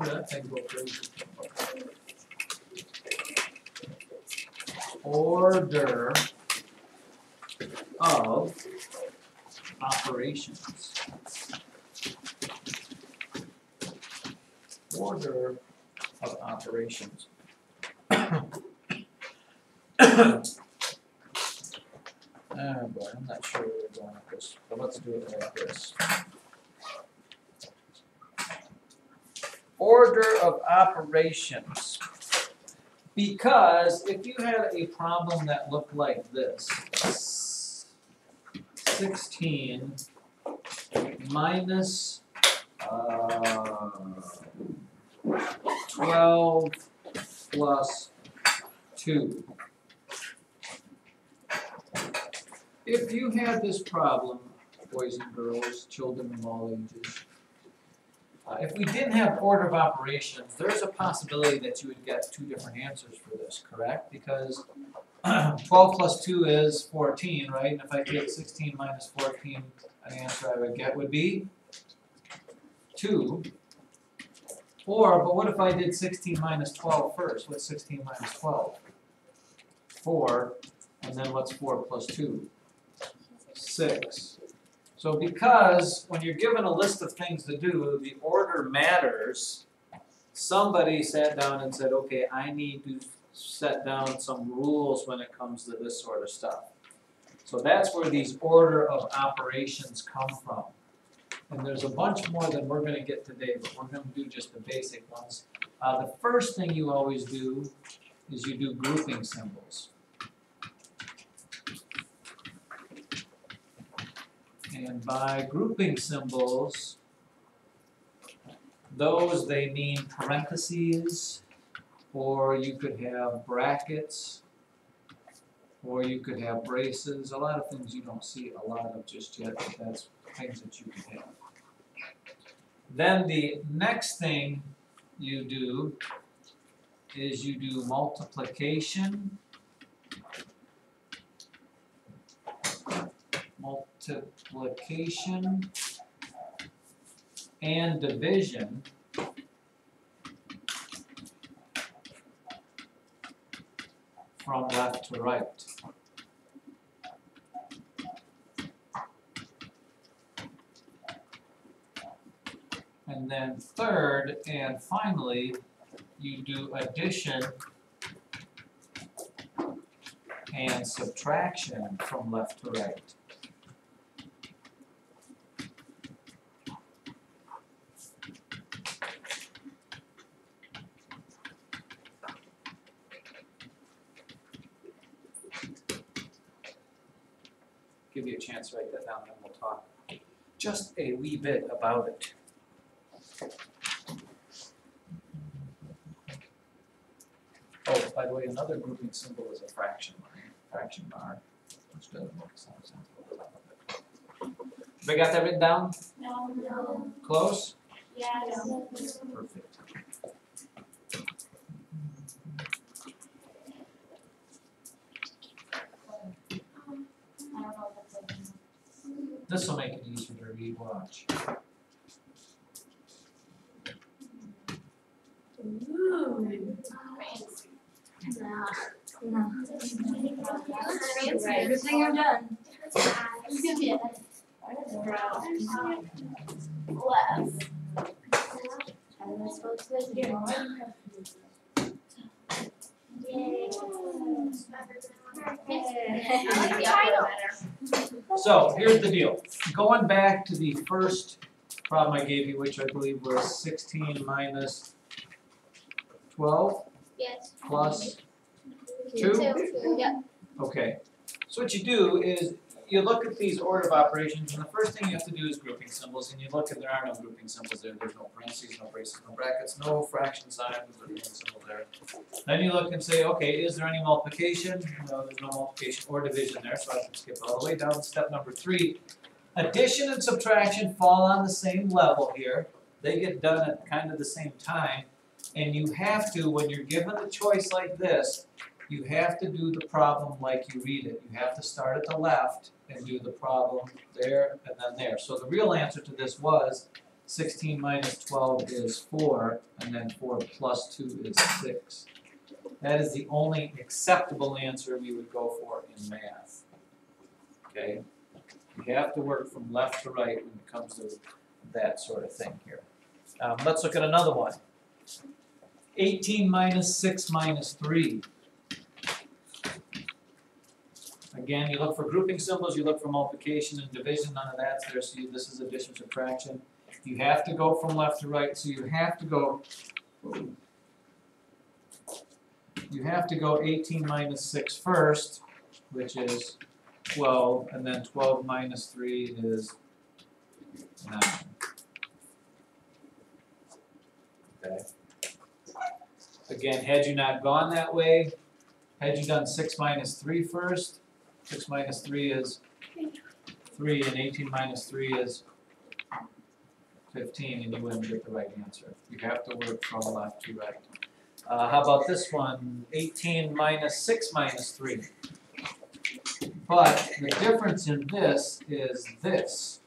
Yeah, I can go crazy. Order of operations. Order of operations. Oh boy, I'm not sure where we're going with this, but let's do it like this. Order of operations. Because if you had a problem that looked like this, 16 minus 12 plus 2. If you had this problem, boys and girls, children of all ages, if we didn't have order of operations, there's a possibility that you would get two different answers for this, correct? Because 12 plus 2 is 14, right? And if I take 16 minus 14, an answer I would get would be 2. Or, but what if I did 16 minus 12 first? What's 16 minus 12? 4. And then what's 4 plus 2? 6. So because when you're given a list of things to do, the order matters, somebody sat down and said, okay, I need to set down some rules when it comes to this sort of stuff. So that's where these order of operations come from. And there's a bunch more than we're going to get today, but we're going to do just the basic ones. The first thing you always do is you do grouping symbols. And by grouping symbols, those they mean parentheses, or you could have brackets, or you could have braces. A lot of things you don't see a lot of just yet, but that's things that you can have. Then the next thing you do is you do multiplication, and division from left to right. And then third and finally, you do addition and subtraction from left to right. Give you a chance to write that down, and then we'll talk just a wee bit about it. Oh, by the way, another grouping symbol is a fraction bar, which doesn't make some sense. Everybody got that written down? No. Close? Yes. Perfect. This will make it easier to read. Watch. No. Good thing you're done. It's gonna be a left. Am I supposed to do Yay. I like the audio better. So here's the deal. Going back to the first problem I gave you, which I believe was 16 minus 12 Yes. plus 2. Yep. Okay. So what you do is you look at these order of operations, and the first thing you have to do is grouping symbols, and you look and there are no grouping symbols there. There's no parentheses, no braces, no brackets, no fraction signs, or grouping symbol there. Then you look and say, okay, is there any multiplication? No, there's no multiplication or division there, so I can skip all the way down to step number 3. Addition and subtraction fall on the same level here. They get done at kind of the same time, and you have to, when you're given a choice like this, you have to do the problem like you read it. You have to start at the left and do the problem there and then there. So the real answer to this was 16 minus 12 is 4, and then 4 plus 2 is 6. That is the only acceptable answer we would go for in math. Okay? You have to work from left to right when it comes to that sort of thing here. Let's look at another one. 18 minus 6 minus 3. Again, you look for grouping symbols, you look for multiplication and division, none of that's there, so this is addition, subtraction. You have to go from left to right, so you have to go 18 minus 6 first, which is 12, and then 12 minus 3 is 9. Okay. Again, had you not gone that way, had you done 6 minus 3 first, 6 minus 3 is 3, and 18 minus 3 is 15, and you wouldn't get the right answer. You have to work from left to right. How about this one? 18 minus 6 minus 3. But the difference in this is this.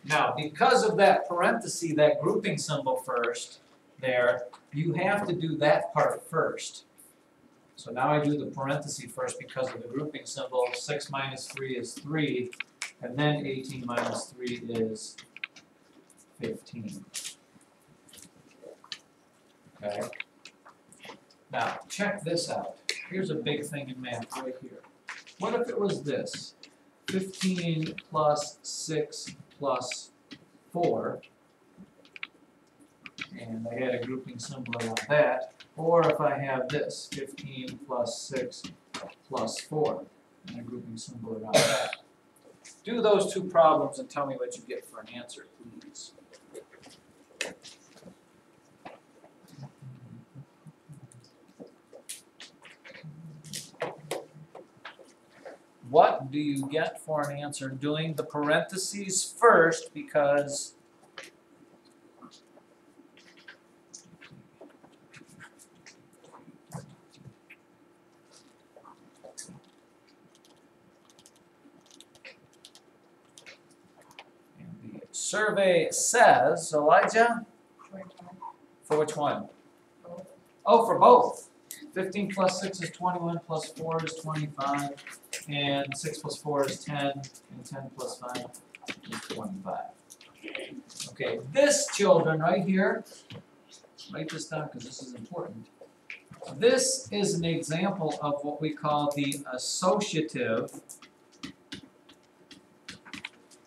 Now, because of that parenthesis, that grouping symbol first there, you have to do that part first. So now I do the parenthesis first because of the grouping symbol. 6 minus 3 is 3, and then 18 minus 3 is 15. Okay? Now, check this out. Here's a big thing in math right here. What if it was this? 15 plus 6 plus 4, and I had a grouping symbol around that, or if I have this, 15 plus 6 plus 4, and a grouping symbol around that. Do those two problems and tell me what you get for an answer, please. What do you get for an answer doing the parentheses first because the survey says, Elijah? For which one? Oh, for both. 15 plus 6 is 21, plus 4 is 25, and 6 plus 4 is 10, and 10 plus 5 is 25. Okay, this, children, right here, write this down because this is important. This is an example of what we call the associative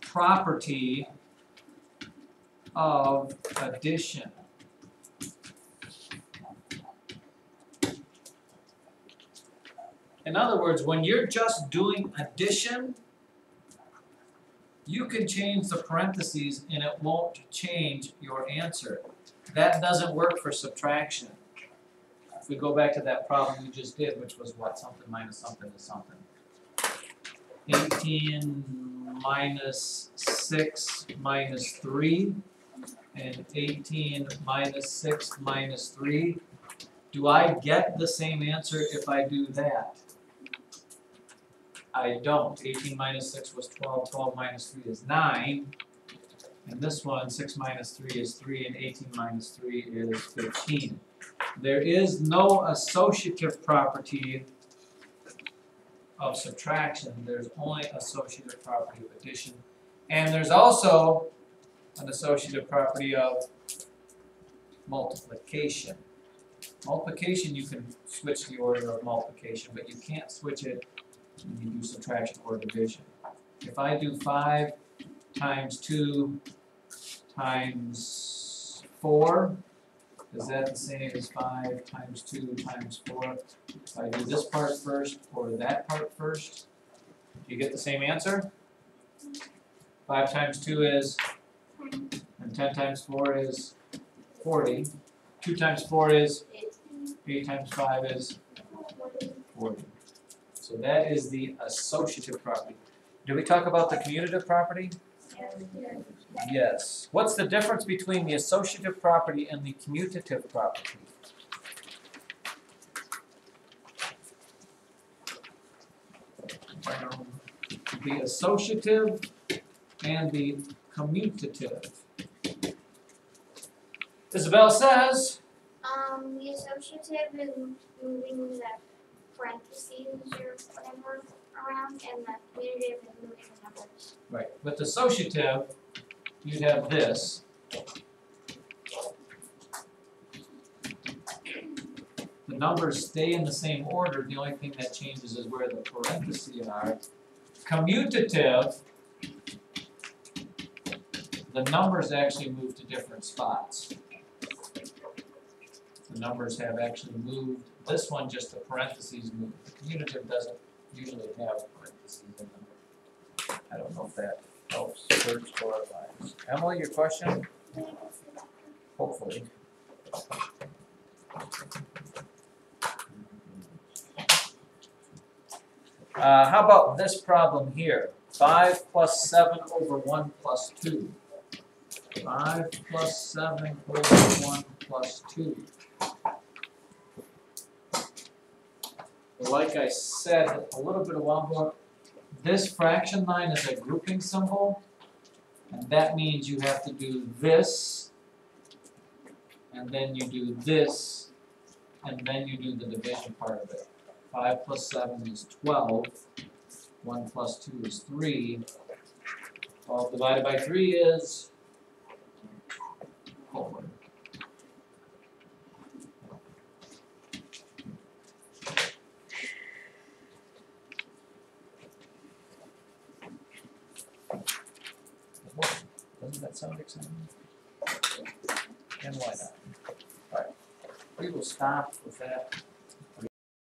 property of addition. In other words, when you're just doing addition, you can change the parentheses and it won't change your answer. That doesn't work for subtraction. If we go back to that problem we just did, which was what? Something minus something is something. 18 minus 6 minus 3, and 18 minus 6 minus 3. Do I get the same answer if I do that? I don't. 18 minus 6 was 12, 12 minus 3 is 9. And this one, 6 minus 3 is 3, and 18 minus 3 is 15. There is no associative property of subtraction. There's only associative property of addition. And there's also an associative property of multiplication. Multiplication, you can switch the order of multiplication, but you can't switch it when you do subtraction or division. If I do 5 times 2 times 4, is that the same as 5 times 2 times 4? If I do this part first or that part first, do you get the same answer? 5 times 2 is, and 10 times 4 is 40. 2 times 4 is, 8 times 5 is 40. So that is the associative property. Did we talk about the commutative property? Yes. What's the difference between the associative property and the commutative property? The associative and the commutative. Isabel says, The associative is moving the parentheses or whatever around, and the commutative is moving the numbers. right, with associative, you'd have this. The numbers stay in the same order, the only thing that changes is where the parentheses are. Commutative, the numbers actually move to different spots. The numbers have actually moved. This one, just the parentheses move. The commutative doesn't usually have parentheses in them. I don't know if that helps search for our lines. Emily, your question? Hopefully. How about this problem here? 5 plus 7 over 1 plus 2. 5 plus 7 over 1 plus 2. Like I said a little bit a while ago, this fraction line is a grouping symbol, and that means you have to do this, and then you do this, and then you do the division part of it. 5 plus 7 is 12, 1 plus 2 is 3, 12 divided by 3 is 4. Doesn't that sound exciting? And why not? Alright, we will stop with that.